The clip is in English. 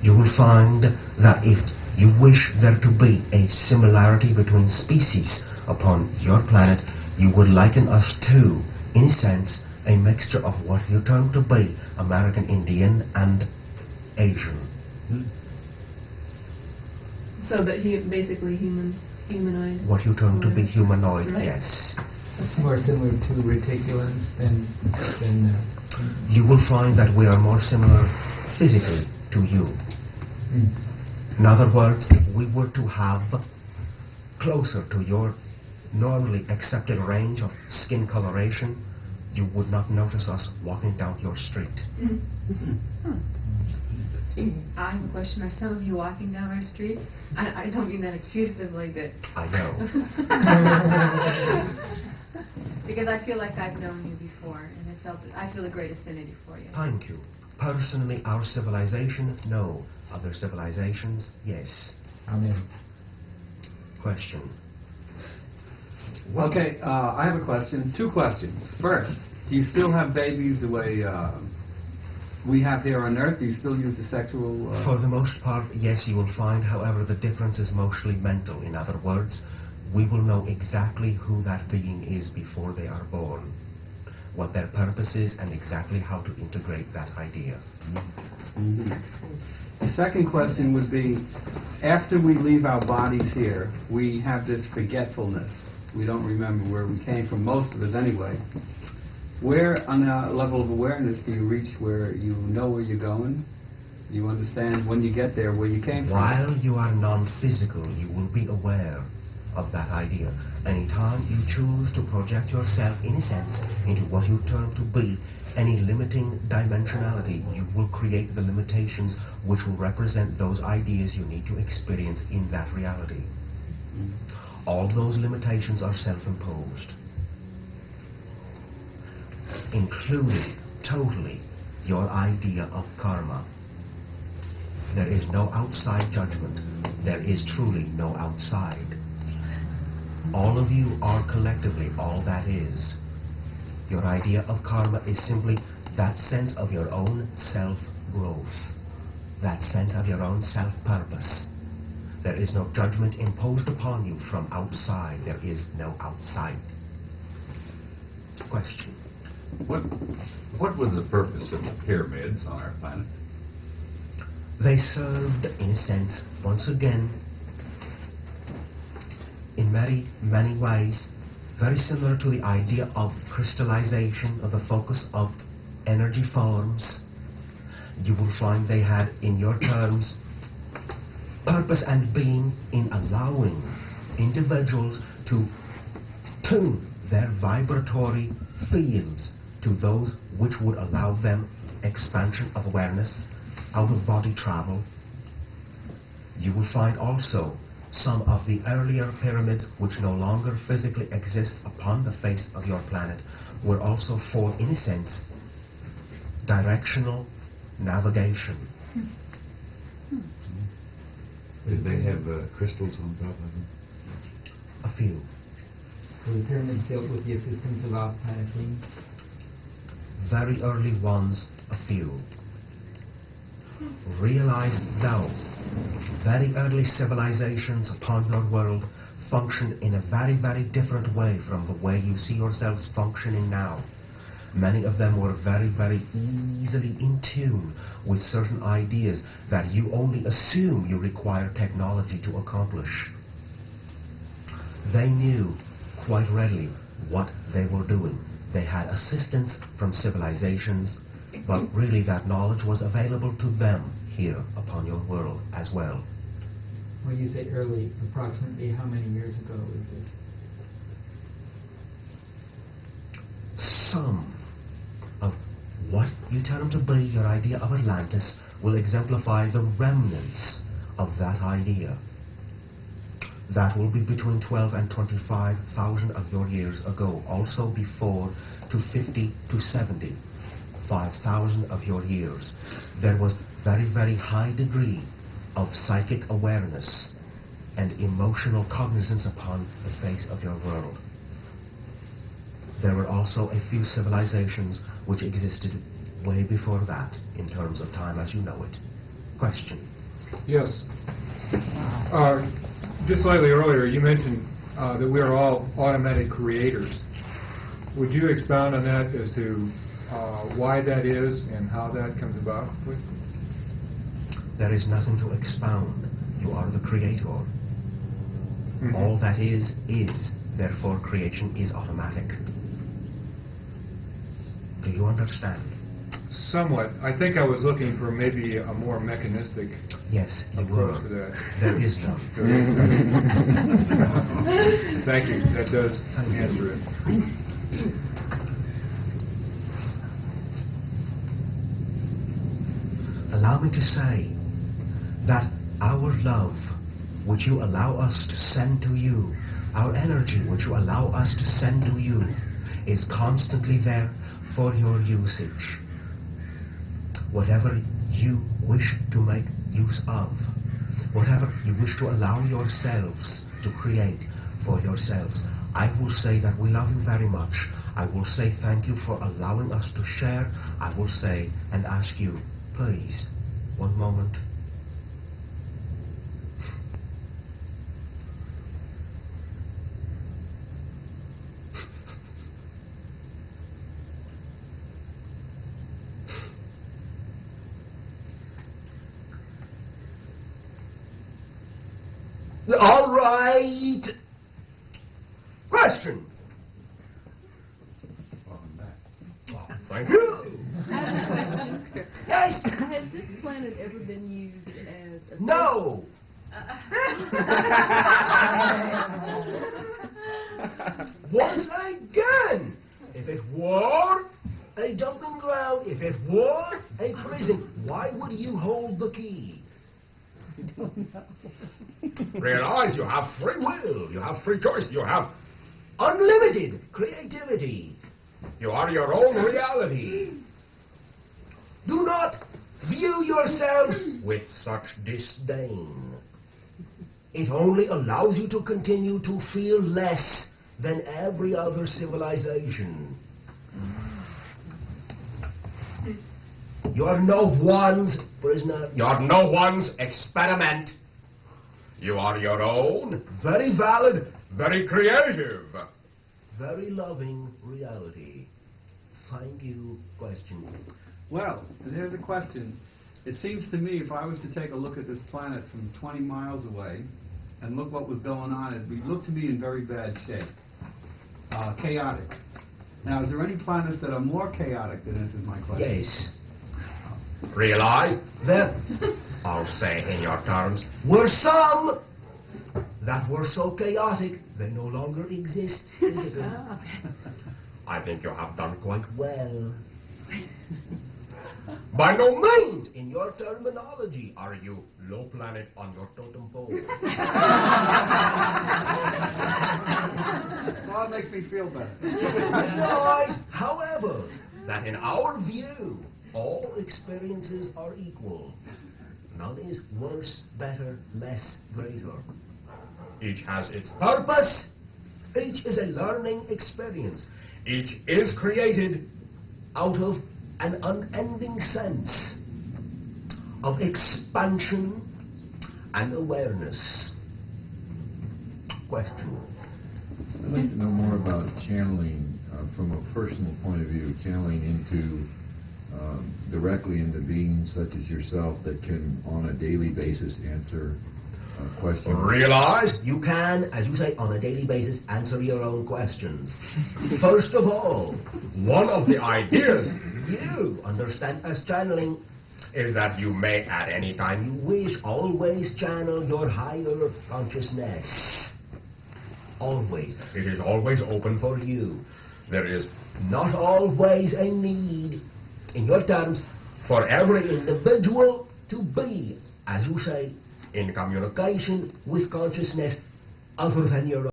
you will find that if you wish there to be a similarity between species upon your planet, you would liken us to, in a sense, a mixture of what you term to be American Indian and Asian. So that basically humanoid. What you term to be humanoid, right. yes. It's more similar to reticulans than you will find that we are more similar physically to you. In other words, if we were to have closer to your normally accepted range of skin coloration, you would not notice us walking down your street. I have a question. Are some of you walking down our street? I don't mean that accusatively, but... I know. Because I feel like I've known you before, and I feel a great affinity for you. Thank you. Personally, our civilization, no. Other civilizations, yes. Amen. Question. Okay, I have a question. Two questions. First, do you still have babies the way we have here on Earth? Do you still use the sexual... For the most part, yes, you will find. However, the difference is mostly mental. In other words, we will know exactly who that being is before they are born, what their purpose is, and exactly how to integrate that idea. The second question would be, after we leave our bodies here, we have this forgetfulness. We don't remember where we came from, most of us anyway. Where on a level of awareness do you reach where you know where you're going? You understand when you get there where you came from? While you are non-physical, you will be aware of that idea. Anytime you choose to project yourself, in a sense, into what you term to be any limiting dimensionality, you will create the limitations which will represent those ideas you need to experience in that reality. All those limitations are self-imposed, including totally your idea of karma. There is no outside judgment. There is truly no outside. All of you are collectively all that is. Your idea of karma is simply that sense of your own self-growth, that sense of your own self-purpose. There is no judgment imposed upon you from outside. There is no outside. Question. What was the purpose of the pyramids on our planet? They served, in a sense, once again, in many, many ways, very similar to the idea of crystallization of the focus of energy forms. You will find they had, in your terms, purpose and being in allowing individuals to tune their vibratory fields to those which would allow them expansion of awareness, out-of-body travel. You will find also some of the earlier pyramids which no longer physically exist upon the face of your planet were also for, in a sense, directional navigation. Did they have crystals on top of them? A few. Were the pyramids built with the assistance of off-planet beings? Very early ones, a few. Realize though, very early civilizations upon your world functioned in a very, very different way from the way you see yourselves functioning now. Many of them were very, very easily in tune with certain ideas that you only assume you require technology to accomplish. They knew quite readily what they were doing. They had assistance from civilizations, but really that knowledge was available to them here upon your world as well. When you say early, approximately how many years ago is this? Some of what you tell them to be, your idea of Atlantis, will exemplify the remnants of that idea. That will be between 12 and 25,000 of your years ago. Also before to 50 to 75,000 of your years. There was very, very high degree of psychic awareness and emotional cognizance upon the face of your world. There were also a few civilizations which existed way before that in terms of time as you know it. Question. Yes. Just slightly earlier, you mentioned that we are all automatic creators. Would you expound on that as to why that is and how that comes about? There is nothing to expound. You are the creator. Mhm. All that is. Therefore, creation is automatic. Do you understand? Somewhat. I think I was looking for maybe a more mechanistic Yes, you were. approach to that. There is none. Thank you. That does answer it. Allow me to say that our love, which you allow us to send to you, our energy, which you allow us to send to you, is constantly there for your usage. Whatever you wish to make use of, whatever you wish to allow yourselves to create for yourselves, I will say that we love you very much. I will say thank you for allowing us to share. I will say and ask you, please, one moment. All right. Question. Welcome back. Oh, thank you. I have a question. Yes. Has this planet ever been used as a... No. Once again, if it were a dumping ground, if it were a prison, why would you hold the key? Realize you have free will, you have free choice, you have unlimited creativity. You are your own reality. Do not view yourselves with such disdain. It only allows you to continue to feel less than every other civilization. You are no one's prisoner. You are no one's experiment. You are your own, very valid, very creative, very loving reality. Thank you. Question. Well, and here's a question. It seems to me if I was to take a look at this planet from 20 miles away and look what was going on, it would look to me in very bad shape. Chaotic. Now, is there any planets that are more chaotic than this is my question? Yes. Realize that, I'll say in your terms, were some that were so chaotic they no longer exist physically. I think you have done quite well. By no means, in your terminology, are you low planet on your totem pole. Well, that makes me feel better. Realize, however, that in our view, all experiences are equal. None is worse, better, less, greater. Each has its purpose. Each is a learning experience. Each is created out of an unending sense of expansion and awareness. Question. I'd like to know more about channeling from a personal point of view, channeling into directly into beings such as yourself that can on a daily basis answer questions. Realize you can, as you say, on a daily basis answer your own questions. First of all, one of the ideas you understand as channeling is that you may at any time you wish always channel your higher consciousness. Always. It is always open for you. There is not always a need, in your terms, for every individual to be, as you say, in communication with consciousness other than your own.